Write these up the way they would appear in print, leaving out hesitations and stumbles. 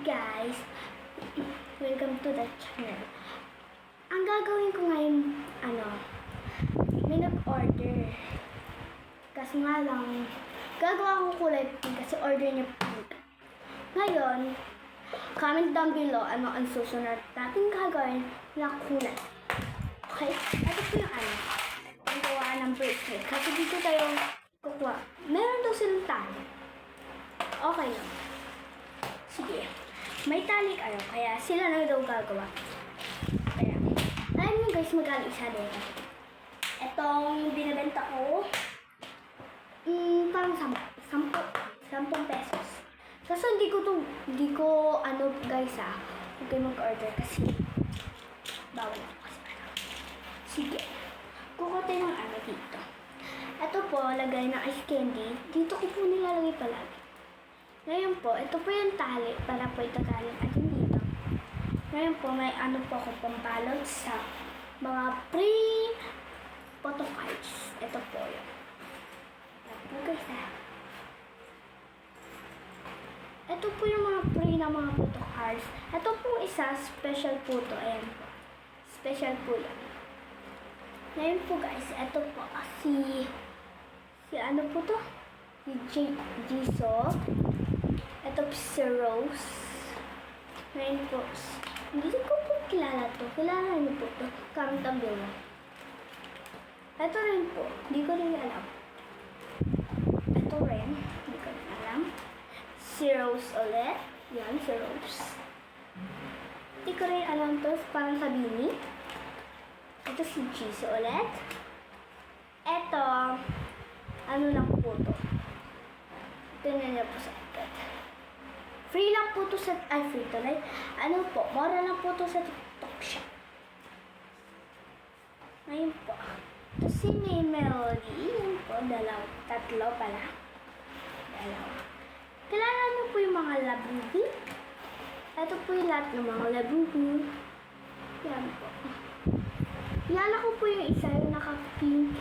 guys! Welcome to the channel. Ang gagawin ko ngayon, may nag-order. Kasi nga lang, gagawa ko kulay pink kasi order niya pink. Ngayon, comment down below ano ang susunod natin gagawin na kulay. Okay? Ito po yung ang gawa ng bracelet. Kasi dito tayo kukuha. Meron daw silang tali. Okay lang. Sige. May tali kayo, kaya sila na daw gagawa. Kaya, alam nyo guys, magkano isa din. Itong binibenta ko, parang 10 pesos. Kasi hindi ko guys huwag kayo mag-order kasi bawal ako kasi Sige. Kukutin ng dito. Ito po, lagay ng ice candy. Dito ko po nilalagay palagi. Ngayon po, ito po yung tali para po ito tali atin dito. Ngayon po, may po ako pambalot sa mga pre-photo cards. Ito po yun. Yan po guys Ito po yung mga pre na mga photo cards. Ito po isa, special po to. Ayan po. Special po yan. Ngayon po guys, ito po si po to? Si Jisoo. Ito po si Rose. Ngayon po, hindi ko po kilala to. Kilala niyo po to. Comment down below. Ito rin po, hindi ko rin alam. Ito rin, hindi ko rin alam. Si Rose ulit. Yan, si Rose. Hindi ko rin alam to, parang Sabini. Ito si Jisoo ulit. Ito, lang po to. Tingnan niyo po sa ikat. Free lang po to sa, free to like, mura lang po to sa TikTok shop. Ngayon po. Ito si May Melody. Yan po, tatlo pala. Dalawa. Kilala niyo po yung mga labubu? Ito po yung lahat ng mga labubu. Yan po. Kilala ko po yung isa, yung naka-pink.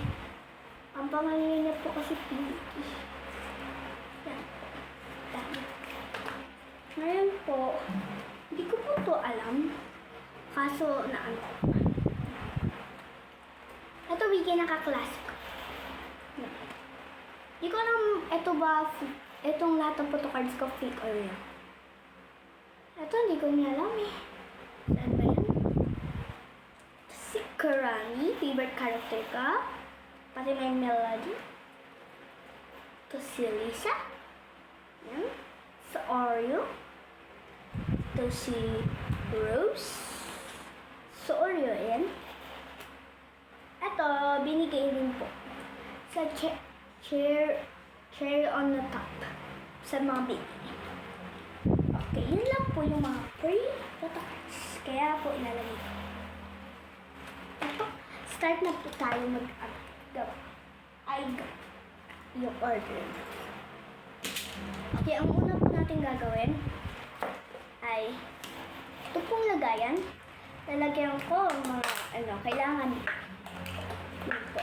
Ang pangalan niya po kasi pink. Yan po. Dami. Ngayon po, hindi ko po to alam. Kaso ito bigyan naka-classic. Hindi ko alam, itong lahat ng photo cards ko fake or real. Ito, hindi ko niya alam Saan ba yan? Si Karani, favorite character ka. Pati may Melody. Ito si Lisa. Yan. Sa Oreo. Ito si Rose. Sa Oreo yan. Ito, binigay din po. Sa cherry on the top. Sa mga baby. Okay, yun lang po yung mga pre-photo cards. Kaya po ilalagay ko. Ito, start na po tayo gawa. Yung order. Okay, ang una po natin gagawin ay ito pong lagayan. Lalagyan ko mga kailangan dito.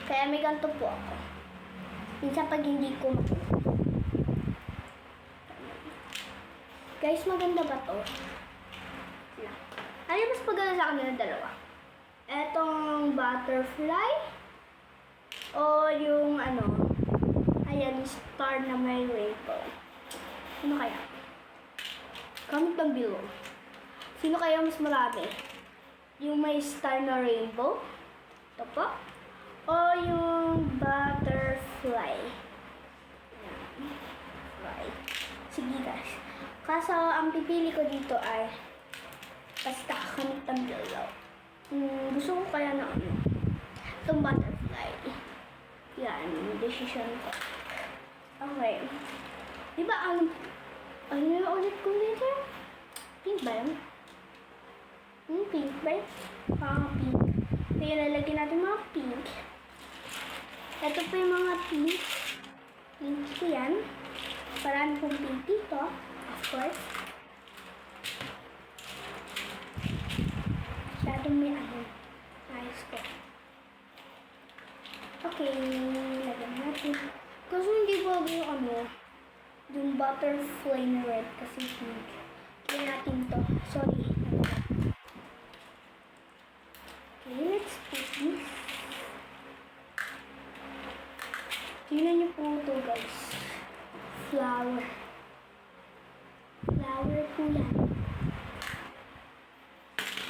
Kaya may ganito po ako. Minsan pag hindi ko guys, maganda ba to? Ano mas paganda sa kanila dalawa? Etong butterfly o yung ayan, star na may rainbow. Ano kaya? Comment down below. Sino kaya mas marami? Yung may star na rainbow? Ito po? O yung butterfly? Sige guys. Kaso, ang pipili ko dito ay basta comment down below. Gusto ko kaya na itong butterfly. Yan, decision ko. Okay. Diba ano yung ulit ko nito? Pink ba yun? Pink ba yun? Pink. Kaya lalagyan natin mga pink. Ito po yung mga pink. Pink yan. Parang pong pink dito. Of course. Masyadong may ayos ko. Okay, lagyan natin. Kasi hindi ba yung butterfly na red kasi pink. Sorry. Okay, let's put this. Tingnan niyo po ito guys. Flower. Flower po yan.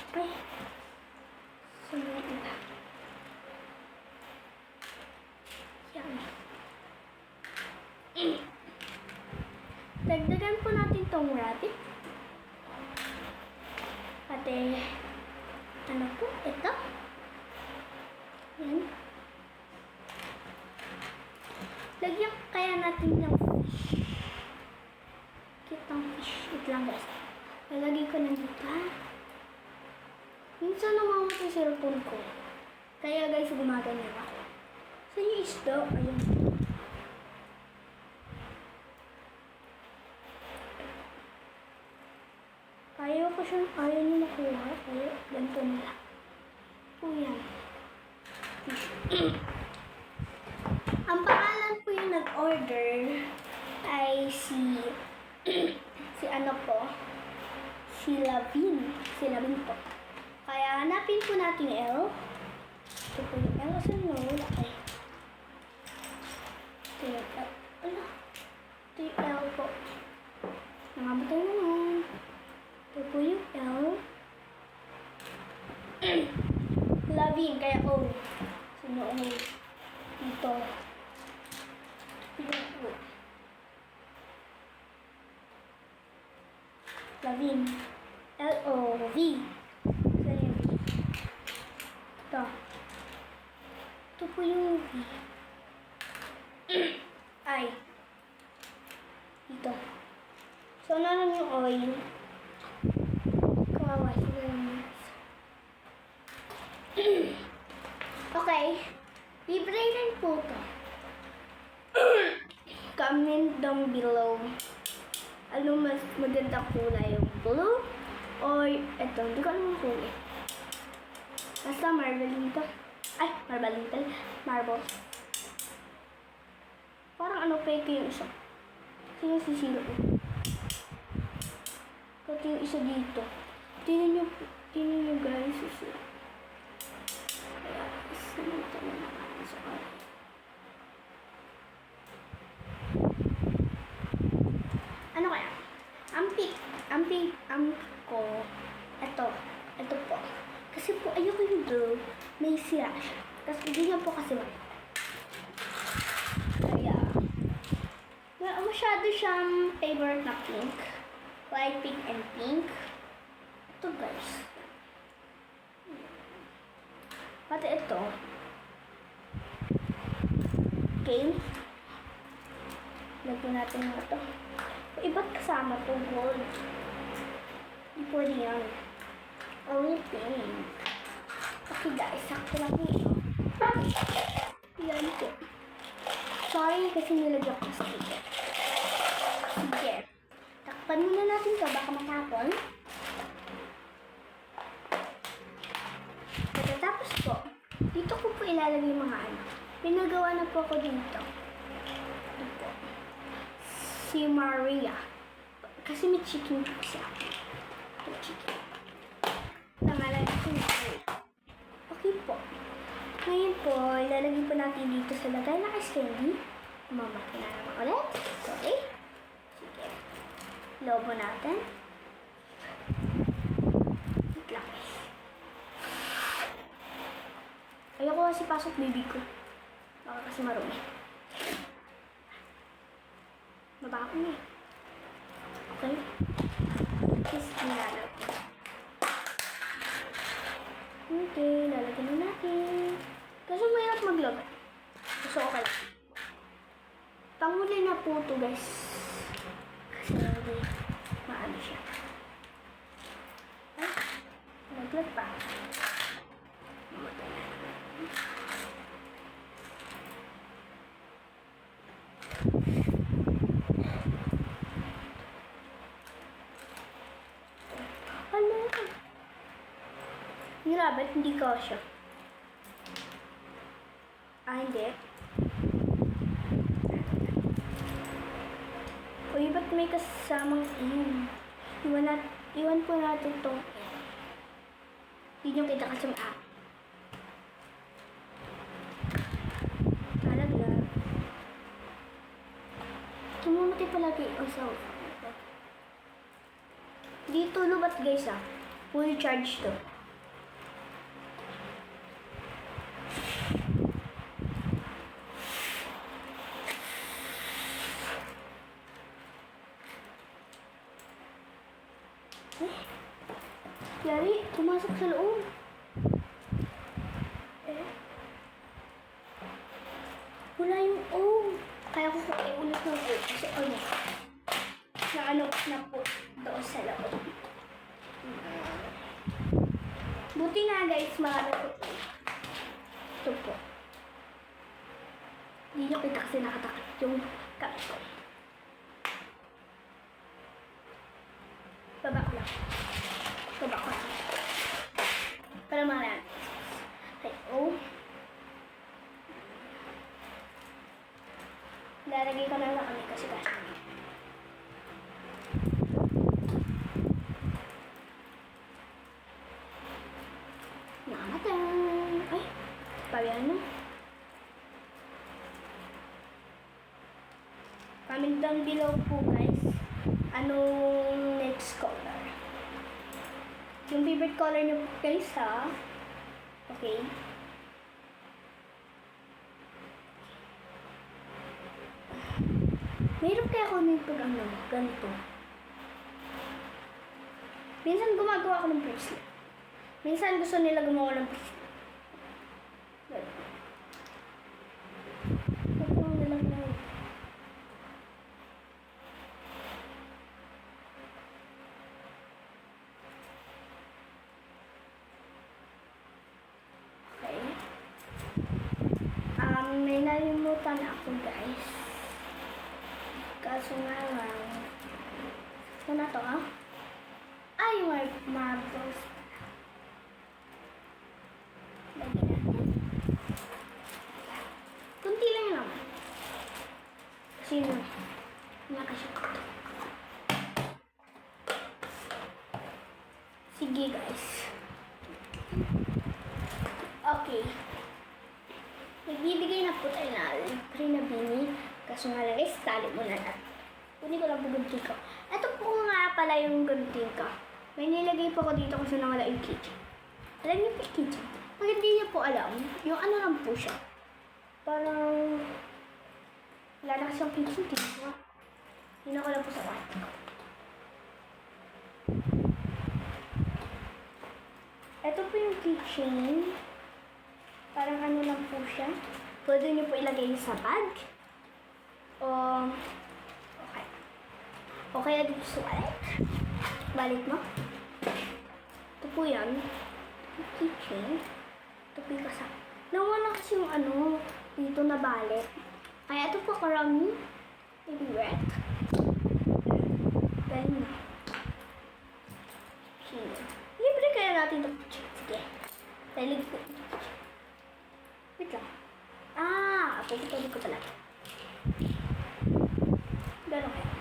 Okay. So, may iba. Yan. Dagdagan po natin tong rabbit. Ate, ano po? Ito. Yan. Lagyan kaya natin ng fish. Kitang fish. Wait lang guys. Lalagay ko na dito ha. Minsan namamatay yung cellphone ko. Kaya guys, gumaganyan ako. Saan yung isda? Ayun. Ayaw ko siyang, ayaw niyo makuha. Kaya ganito nila. O yan. Ang pangalan po yung nag-order ay si ano po? Si Lavin. Si Lavin po. Kaya hanapin po natin yung L. Ito po yung L. Asan mo? Wala kayo. Ito yung L. Ano? Ito yung L po. Nangamatay naman. Ito po yung L. Lavin. Kaya O. Sino O? Ito. Ito po. Lavin. L-O-V. Ito. Ito po yung V. I. Ito. So, nanon yung oil. Kawawa sila yung okay. Libre rin po ito. Comment down below. Ano mas maganda kulay, yung blue or ito, hindi ko alam yung kulay. Basta marble ito. Ay, marble ito. Marble. Parang ano, fake yung isa. Kasi yung sisilo ko. Kasi yung isa dito. Tingnan nyo guys. Isa. Kaya, isa nito na naman sa kanya. Ano kaya? Ang pick ko, ito po. Kasi po, ayoko yung blue, may sira siya. Tapos hindi niya po kasi kaya, masyado siyang favorite na pink. Light pink and pink. Ito guys. Pati ito. Okay. Lagyan natin na ito. Iba't kasama to gold. Hindi pwede yan. Only pink. Okay guys, sakto lang ito. Yan ito. Sorry kasi nilagyan ko sa sticker. Sige. Takpan muna natin ito. Baka matapon. Pagkatapos po, dito ko po ilalagay yung mga ano. Pinagawa na po ako dito. Si Maria. Kasi may chicken po siya. May chicken. Pangalan ko na okay po. Ngayon po, ilalagay po natin dito sa lagay ng ice candy. Mamaki na naman ulit. Sorry. Sige. Lobo natin. Wait lang. Ayoko kasi pasok baby ko. Baka kasi marumi. Baba ko na eh. Okay? Please, nilalagay. Okay, lalagyan na natin. Kasi mahirap maglagay. So, okay lang. Panghuli na po ito, guys. Kasi hindi maano siya. Ay, naglag pa. Mamatay na. Rabbit, hindi ko siya. Hindi. Uy, ba't may kasamang in? Iwan po natin itong hindi nyo kita kasi talaglag. Tumumatay palagi ang sound. Dito lubat guys full charge to. Yari, pumasok sa loob. Wala yung kaya ko ulit ng kasi na po doon sa loob. Buti nga guys, marami po. Ito po. Hindi nyo kita kasi nakatakot yung kamay ko. Baba ko lang. Para marami. Okay, lalagay ko na lang kami kasi namatay. Ay, pabihan mo. Comment down below po guys, anong next color? Yung favorite color niyo po guys Okay. Mayroon kaya ako nito ganito. Minsan gumagawa ako ng bracelet. Minsan gusto nila gumawa ng bracelet. Ito ang nilang na. Okay. May nalimutan ako guys. Kaso nga lang. Ito na to Ay, marbles. Lagyan natin. Kunti lang naman. Kasi nakashoot ko to. Sige guys. Okay. Nagbibigay na po tayo na libre na bini. Kaso nga lang guys, tali mo na natin. Kunin ko lang po gunting ko. Ito po nga pala yung gunting ko. May nilagay po ko dito kasi nawala yung kitchen. Alam niyo po yung kitchen? Pag hindi niyo po alam, yung ano lang po siya. Parang wala na kasi yung kitchen dito. Yun ako lang po sa kwarto ko. Ito po yung kitchen. Parang ano lang po siya. Pwede niyo po ilagay sa bag. Okay. O kaya dito sa wallet. Wallet mo. Ito po yan. Kitchen. Ito po yung kasama. Nawala kasi yung dito na wallet. Kaya ito po karami. Maybe red. Then, libre kaya natin ito. Sige. Talig po. Wait lang. Puputulin ko pala. Gano'n kaya.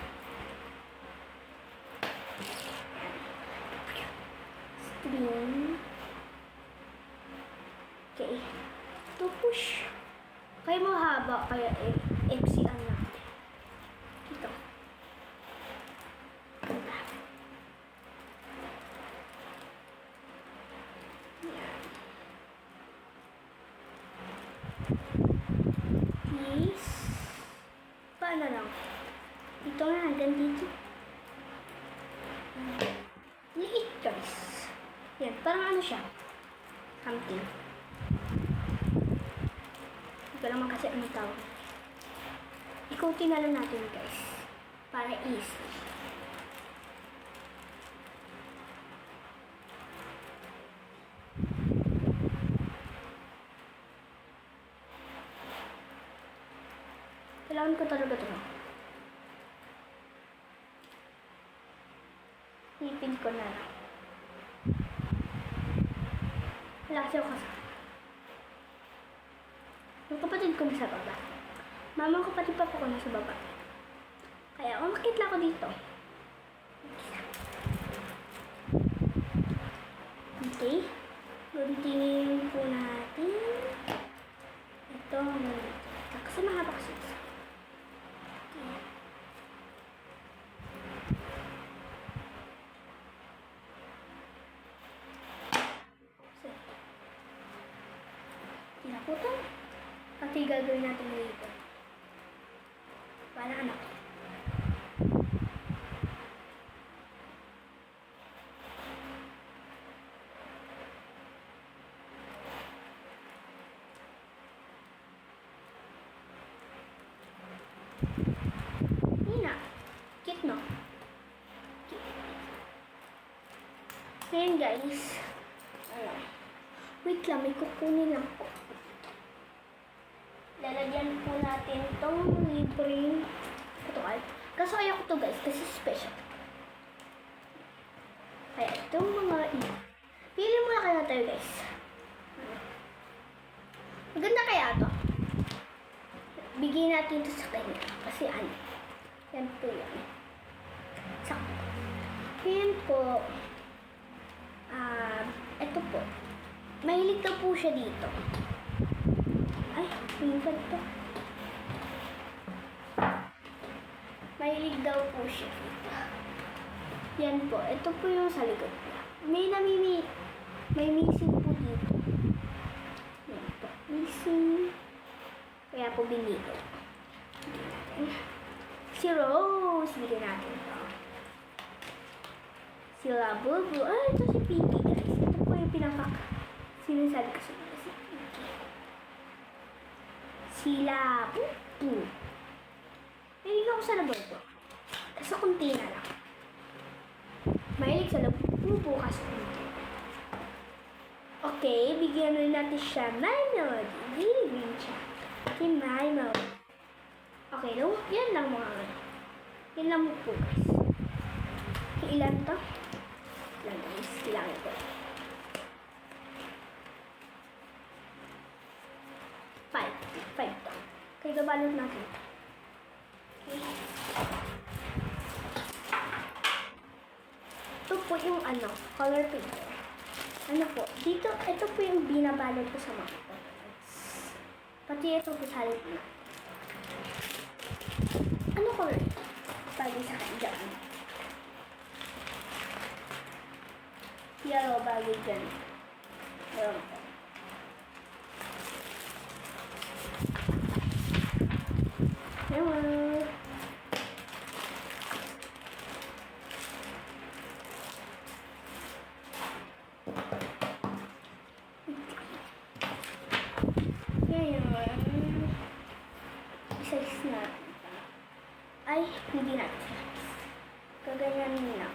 String. Okay. To push. Kaya mahaba, kaya XCR natin. Ito. Paano lang? Ito nga, hanggang dito. Liit guys. Yan, parang ano siya? Something. Hindi ko naman kasi ano tawag. Ikutin na lang natin guys. Para easy. Kailangan ko talaga ito. Ipin ko na lang. Wala kasi ako kasama. Yung kapatid ko nasa baba. Mamang kapatid pa po ko nasa baba. Kaya umakit lang ako dito. Puto. Pati gagawin natin dito. Para anak. Nina. Cute, no? Ngayon guys. Wait lang, may kukunin lang po. Lalagyan po natin itong libreng photocard. Kaso ayaw ko to guys, kasi special. Kaya itong mga pili muna kayo tayo guys. Maganda kaya to. Bigyan natin ito sa kanya. Kasi ano. Yan po yan. Sakto. Yan po. Ito po. Mahilig daw po siya dito. Ay, pinipad to. Mahilig daw po siya dito. Yan po. Ito po yung sa likod niya. May missing po dito. Yan po. Missing. Kaya po binili. Si Rose. Bigyan natin ito. Si Labubu. Ay, ito si Pinky guys. Ito po yung sinasabi ko sa inyo. Si Pinky. Si Labubu. Mahilig ako sa Labubu. Kasi kunti na lang. Mahilig sa Labubu kasi kunti. Okay, bigyan rin natin siya Melody. Green siya. Si Melody. Okay, no? Yan lang mga ano. Yan lang po guys. Ilan to? Ilan guys? Kailangan ko. 5 to. Kaya gabalot natin. Okay. Ito po yung ano, color paper. Ano po? Dito, ito po yung binabalot ko sa mga photos. Pati ito po sa halip na. Ano color? Bagay sa kanya. Yellow bagay dyan. Meron po. Hello. Isa-is na. Ay, hindi natin. Kaganyanin lang.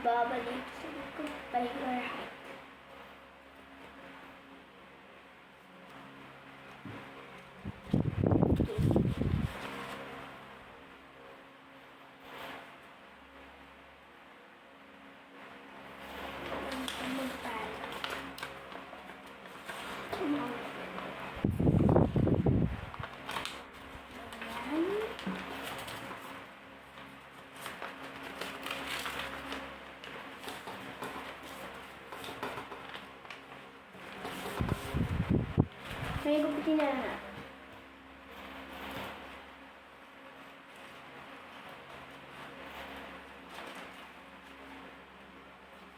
Babalik sa likod by your height. May gupitin na lang.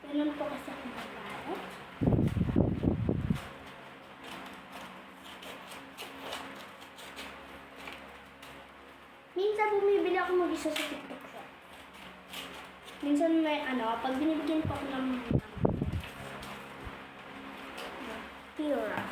Ganun po kasi ako magbalat. Minsan bumibili ako mag-isa sa TikTok shop. Minsan may pag binibigyan po ako ng Pura.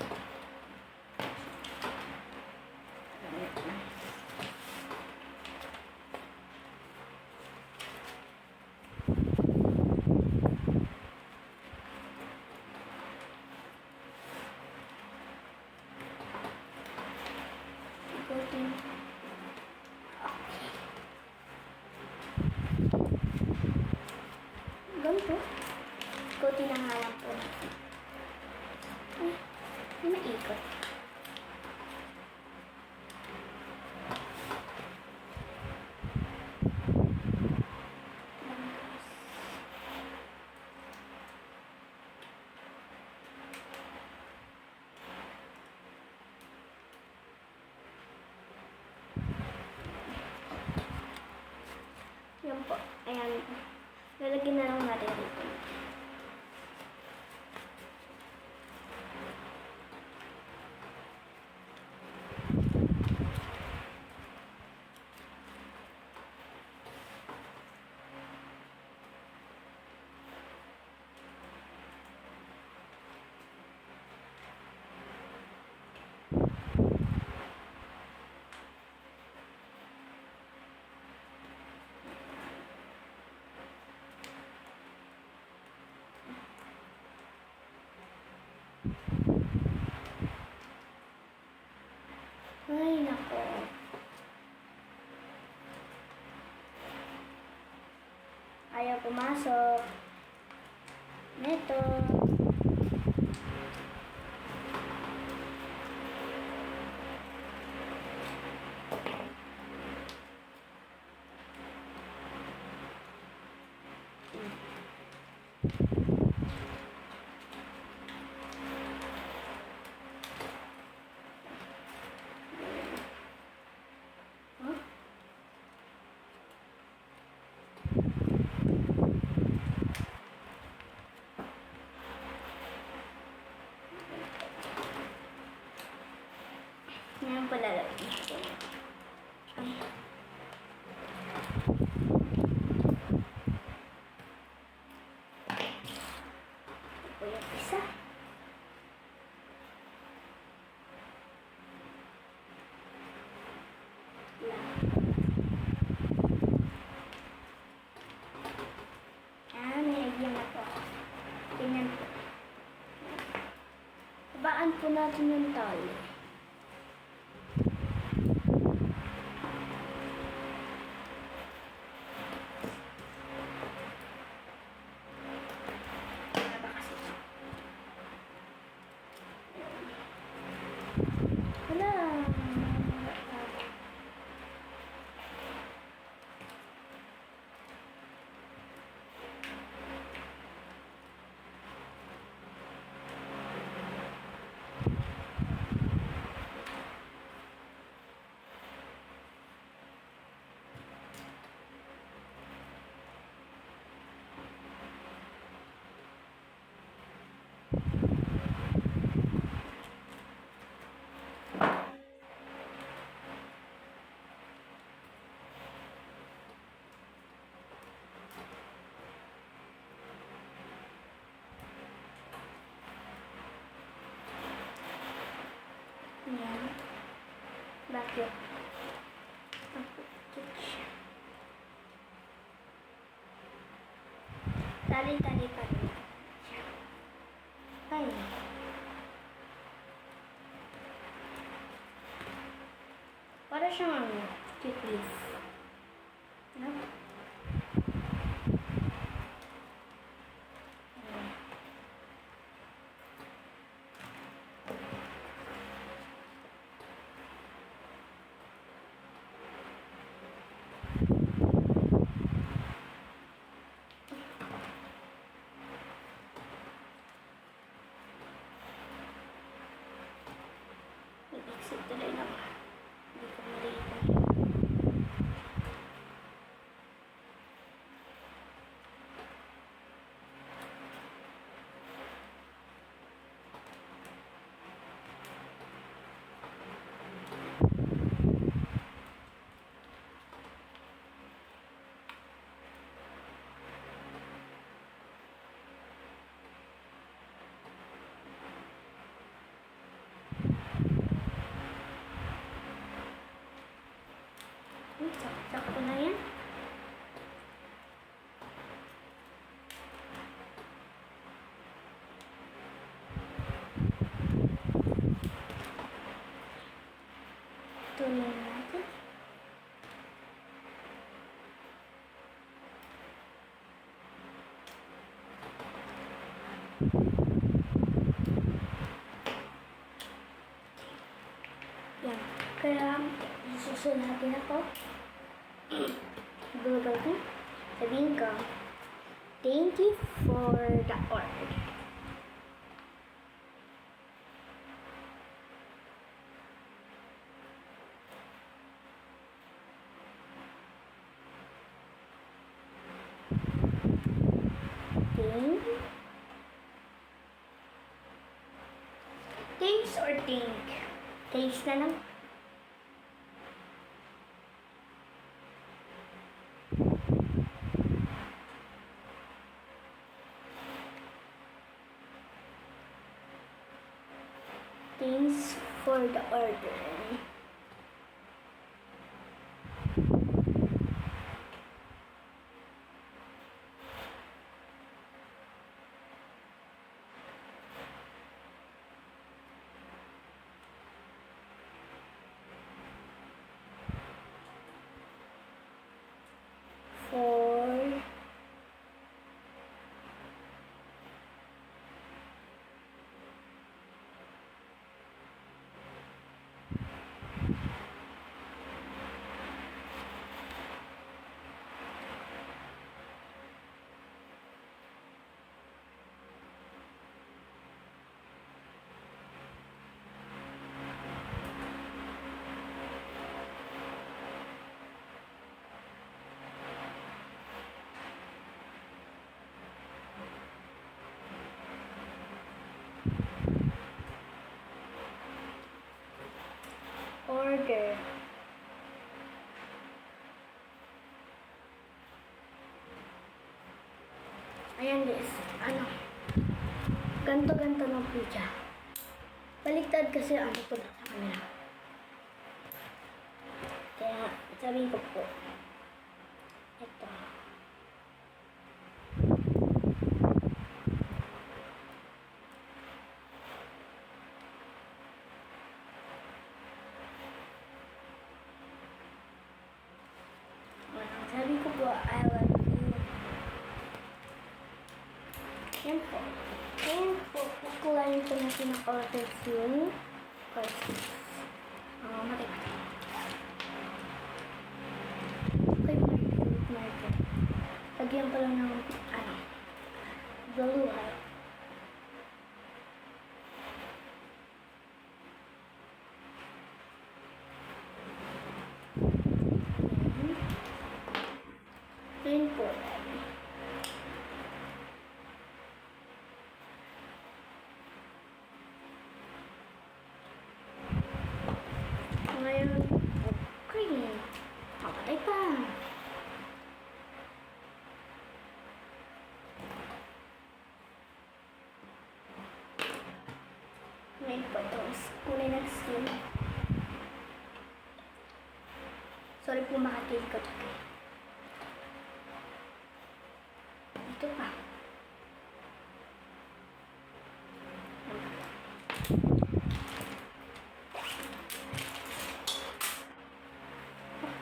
Ganito. Ikutin na nga lang po. Ay, may maikot. po. Ayan. Lalagyan na lang natin dito. Ay, nako. Ayaw pumasok. Neto. Huh? Ngayon po lalagyan natin. Ay. Ito po yung isa. May idea na po. Tingnan po. Babaan po natin yung tali. Wala. Yan. Bakit? Tali-tali pa rin. Ay. Para siyang cute. No? Exit tuloy na ba? Hindi ko malita. Sakto na yan. Tuloy natin. Yan. Kaya, susunod natin ako. Google ko. Sabihin ko, thank you for the order. Think. Thanks or think? Thanks na lang. Thanks for the order. For order. Ayan guys, ganto-ganto lang po siya. Baliktad kasi po sa camera. Kaya sabihin ko po, ito. Sabi ko po, I love you. Yan po. Ayan po, kukulayin ko na pinaka-order yung courses. Mati. Okay, market. Lagyan pa lang ng, baluhay. Ayan po. Ngayon, okay. Makatay pa. Ngayon po ito. Kulay ng skin. Sorry po makatilikot. Ito pa.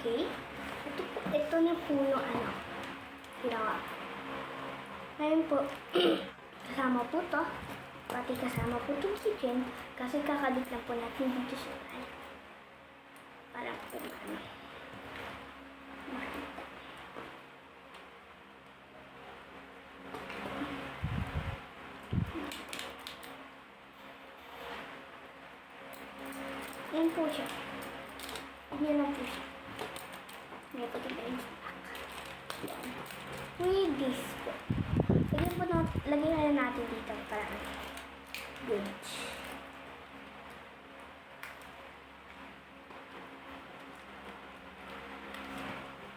Okay. Ito na puno ginawa. Ngayon po, kasama po to. Pati kasama po itong kitchen. Kasi kakabit lang po natin dito sa para po makita. Yan po siya. Yan lang po siya. May po ito yung back. With this po. Lagyan na natin dito para bridge.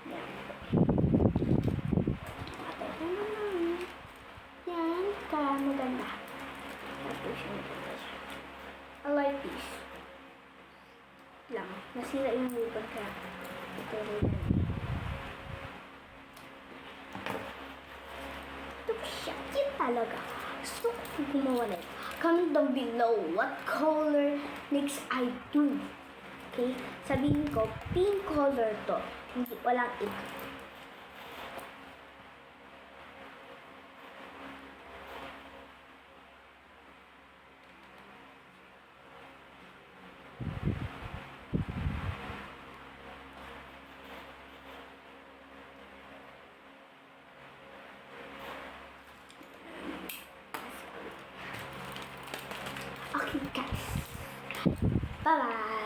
Yan po. Matay po naman. Yan ka maganda. Yan po siya maganda siya. I like this. Lang. Nasira yung ribbon kaya ito rin. Ito siya. Cute talaga. Gusto ko gumawa na ito. Comment down below what color next I do. Okay? Sabihin ko, pink color to. Hindi, walang ink. Okay guys. Bye-bye.